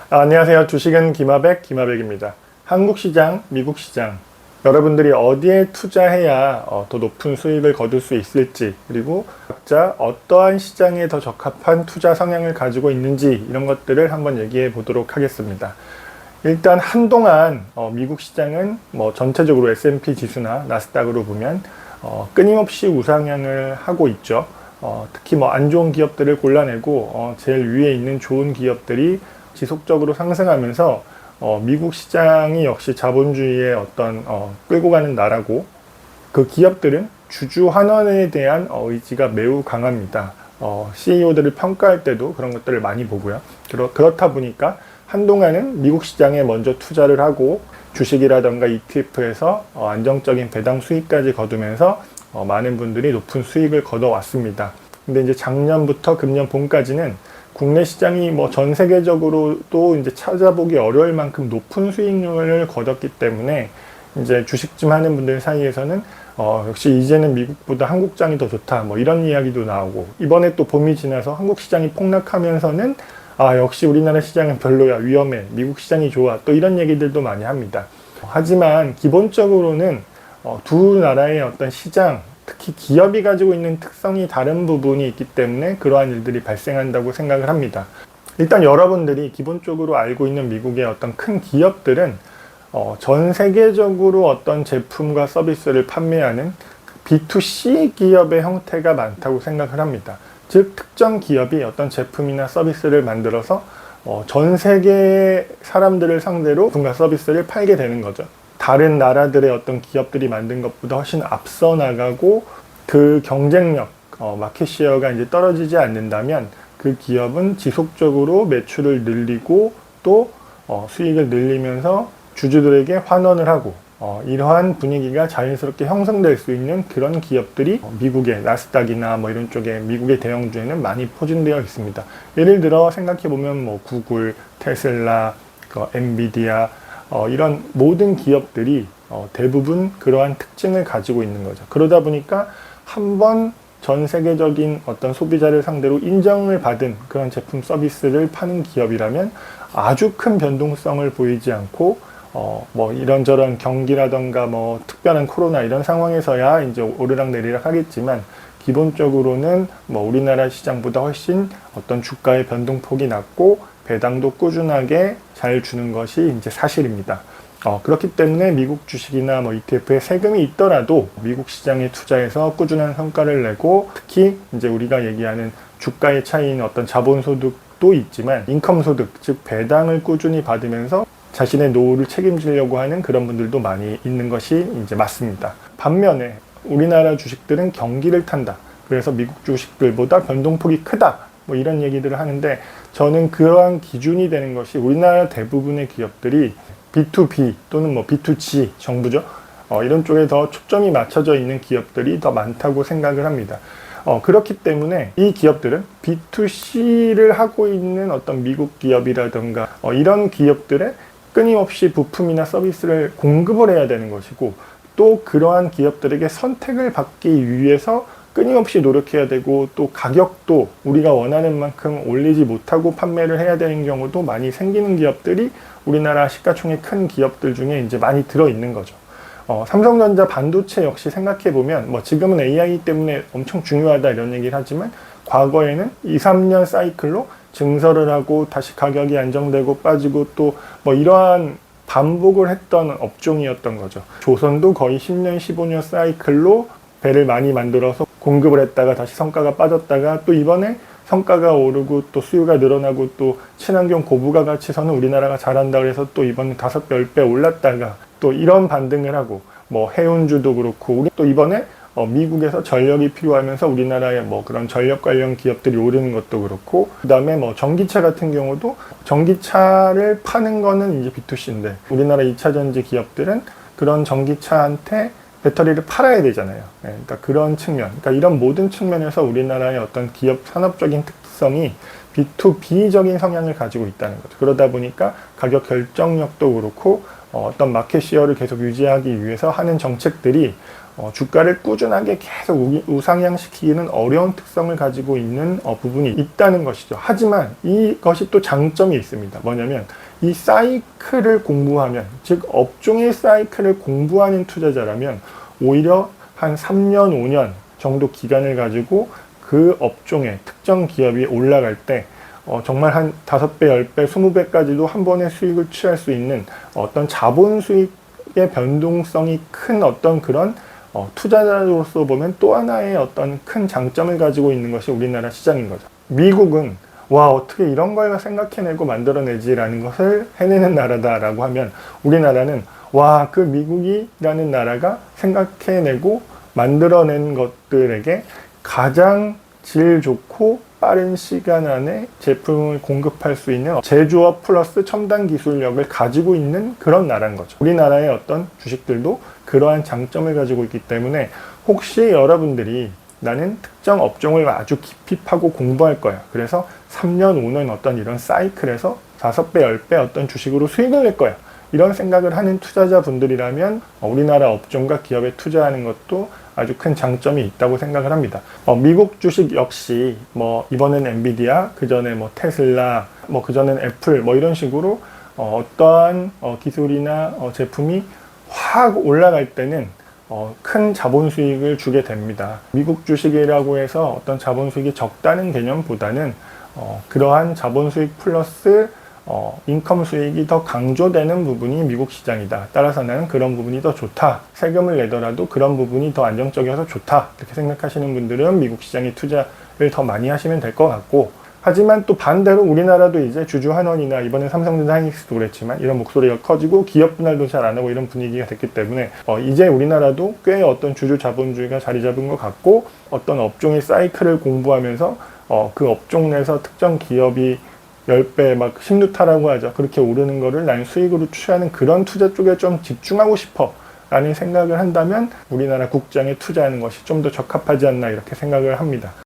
안녕하세요. 주식은 김하백입니다. 한국 시장, 미국 시장, 여러분들이 어디에 투자해야 더 높은 수익을 거둘 수 있을지, 그리고 각자 어떠한 시장에 더 적합한 투자 성향을 가지고 있는지 이런 것들을 한번 얘기해 보도록 하겠습니다. 일단 한동안 미국 시장은 전체적으로 S&P 지수나 나스닥으로 보면 끊임없이 우상향을 하고 있죠. 특히 안 좋은 기업들을 골라내고 제일 위에 있는 좋은 기업들이 지속적으로 상승하면서 미국 시장이 역시 자본주의의 어떤 끌고 가는 나라고, 그 기업들은 주주 환원에 대한 의지가 매우 강합니다. CEO들을 평가할 때도 그런 것들을 많이 보고요. 그렇다 보니까 한동안은 미국 시장에 먼저 투자를 하고 주식이라던가 ETF에서 안정적인 배당 수익까지 거두면서 많은 분들이 높은 수익을 거둬왔습니다. 근데 이제 작년부터 금년 봄까지는 국내 시장이 전 세계적으로도 이제 찾아보기 어려울 만큼 높은 수익률을 거뒀기 때문에 이제 주식좀 하는 분들 사이에서는 역시 이제는 미국보다 한국장이 더 좋다, 이런 이야기도 나오고, 이번에 또 봄이 지나서 한국 시장이 폭락하면서는 역시 우리나라 시장은 별로야, 위험해, 미국 시장이 좋아, 또 이런 얘기들도 많이 합니다. 하지만 기본적으로는 두 나라의 어떤 시장, 특히 기업이 가지고 있는 특성이 다른 부분이 있기 때문에 그러한 일들이 발생한다고 생각을 합니다. 일단 여러분들이 기본적으로 알고 있는 미국의 어떤 큰 기업들은 전 세계적으로 어떤 제품과 서비스를 판매하는 B2C 기업의 형태가 많다고 생각을 합니다. 즉, 특정 기업이 어떤 제품이나 서비스를 만들어서 전 세계 사람들을 상대로 제품과 서비스를 팔게 되는 거죠. 다른 나라들의 어떤 기업들이 만든 것보다 훨씬 앞서 나가고, 그 경쟁력, 마켓시어가 이제 떨어지지 않는다면 그 기업은 지속적으로 매출을 늘리고 또 수익을 늘리면서 주주들에게 환원을 하고, 이러한 분위기가 자연스럽게 형성될 수 있는 그런 기업들이 미국의 나스닥이나 이런 쪽에 미국의 대형주에는 많이 포진되어 있습니다. 예를 들어 생각해보면 구글, 테슬라, 엔비디아, 이런 모든 기업들이 대부분 그러한 특징을 가지고 있는 거죠. 그러다 보니까 한번 전 세계적인 어떤 소비자를 상대로 인정을 받은 그런 제품 서비스를 파는 기업이라면 아주 큰 변동성을 보이지 않고 이런저런 경기라던가 특별한 코로나 이런 상황에서야 이제 오르락내리락 하겠지만, 기본적으로는 우리나라 시장보다 훨씬 어떤 주가의 변동폭이 낮고 배당도 꾸준하게 잘 주는 것이 이제 사실입니다. 그렇기 때문에 미국 주식이나 ETF에 세금이 있더라도 미국 시장에 투자해서 꾸준한 성과를 내고, 특히 이제 우리가 얘기하는 주가의 차이인 어떤 자본소득도 있지만 인컴소득, 즉 배당을 꾸준히 받으면서 자신의 노후를 책임지려고 하는 그런 분들도 많이 있는 것이 이제 맞습니다. 반면에 우리나라 주식들은 경기를 탄다, 그래서 미국 주식들보다 변동폭이 크다, 이런 얘기들을 하는데, 저는 그러한 기준이 되는 것이 우리나라 대부분의 기업들이 B2B 또는 B2G, 정부죠. 이런 쪽에 더 초점이 맞춰져 있는 기업들이 더 많다고 생각을 합니다. 그렇기 때문에 이 기업들은 B2C를 하고 있는 어떤 미국 기업이라든가 이런 기업들의 끊임없이 부품이나 서비스를 공급을 해야 되는 것이고, 또 그러한 기업들에게 선택을 받기 위해서 끊임없이 노력해야 되고, 또 가격도 우리가 원하는 만큼 올리지 못하고 판매를 해야 되는 경우도 많이 생기는 기업들이 우리나라 시가총액 큰 기업들 중에 이제 많이 들어있는 거죠. 삼성전자 반도체 역시 생각해보면 지금은 AI 때문에 엄청 중요하다 이런 얘기를 하지만, 과거에는 2, 3년 사이클로 증설을 하고 다시 가격이 안정되고 빠지고 또 이러한 반복을 했던 업종이었던 거죠. 조선도 거의 10년, 15년 사이클로 배를 많이 만들어서 공급을 했다가 다시 성과가 빠졌다가 또 이번에 성과가 오르고 또 수요가 늘어나고 또 친환경 고부가 가치서는 우리나라가 잘한다 그래서 또 이번에 5배, 10배 올랐다가 또 이런 반등을 하고, 해운주도 그렇고, 우리 또 이번에 미국에서 전력이 필요하면서 우리나라의 그런 전력 관련 기업들이 오르는 것도 그렇고, 그 다음에 전기차 같은 경우도 전기차를 파는 거는 이제 B2C인데 우리나라 2차전지 기업들은 그런 전기차한테 배터리를 팔아야 되잖아요. 그러니까 그런 측면, 이런 모든 측면에서 우리나라의 어떤 기업 산업적인 특성이 B2B적인 성향을 가지고 있다는 거죠. 그러다 보니까 가격 결정력도 그렇고 어떤 마켓시어를 계속 유지하기 위해서 하는 정책들이 주가를 꾸준하게 계속 우상향시키기는 어려운 특성을 가지고 있는 부분이 있다는 것이죠. 하지만 이것이 또 장점이 있습니다. 뭐냐면 이 사이클을 공부하면, 즉 업종의 사이클을 공부하는 투자자라면 오히려 한 3년, 5년 정도 기간을 가지고 그 업종의 특정 기업이 올라갈 때 정말 한 5배, 10배, 20배까지도 한 번에 수익을 취할 수 있는 어떤 자본 수익의 변동성이 큰 어떤 그런 투자자로서 보면 또 하나의 어떤 큰 장점을 가지고 있는 것이 우리나라 시장인 거죠. 미국은 와, 어떻게 이런 걸 생각해내고 만들어내지라는 것을 해내는 나라다라고 하면, 우리나라는 와, 그 미국이라는 나라가 생각해내고 만들어낸 것들에게 가장 질 좋고 빠른 시간 안에 제품을 공급할 수 있는 제조업 플러스 첨단 기술력을 가지고 있는 그런 나라인 거죠. 우리나라의 어떤 주식들도 그러한 장점을 가지고 있기 때문에, 혹시 여러분들이 나는 특정 업종을 아주 깊이 파고 공부할 거야, 그래서 3년, 5년 어떤 이런 사이클에서 5배, 10배 어떤 주식으로 수익을 낼 거야, 이런 생각을 하는 투자자분들이라면 우리나라 업종과 기업에 투자하는 것도 아주 큰 장점이 있다고 생각을 합니다. 미국 주식 역시 이번엔 엔비디아, 그전에 테슬라, 그전엔 애플, 이런 식으로 어떠한 기술이나 제품이 확 올라갈 때는 큰 자본 수익을 주게 됩니다. 미국 주식이라고 해서 어떤 자본 수익이 적다는 개념보다는 그러한 자본 수익 플러스 인컴 수익이 더 강조되는 부분이 미국 시장이다. 따라서 나는 그런 부분이 더 좋다. 세금을 내더라도 그런 부분이 더 안정적이어서 좋다. 이렇게 생각하시는 분들은 미국 시장에 투자를 더 많이 하시면 될 것 같고, 하지만 또 반대로 우리나라도 이제 주주환원이나 이번에 삼성전자 하이닉스도 그랬지만 이런 목소리가 커지고 기업 분할도 잘 안 하고 이런 분위기가 됐기 때문에 이제 우리나라도 꽤 어떤 주주 자본주의가 자리 잡은 것 같고, 어떤 업종의 사이클을 공부하면서 그 업종 내에서 특정 기업이 10배 막 신누타라고 하죠. 그렇게 오르는 거를 난 수익으로 취하는 그런 투자 쪽에 좀 집중하고 싶어 라는 생각을 한다면 우리나라 국장에 투자하는 것이 좀 더 적합하지 않나, 이렇게 생각을 합니다.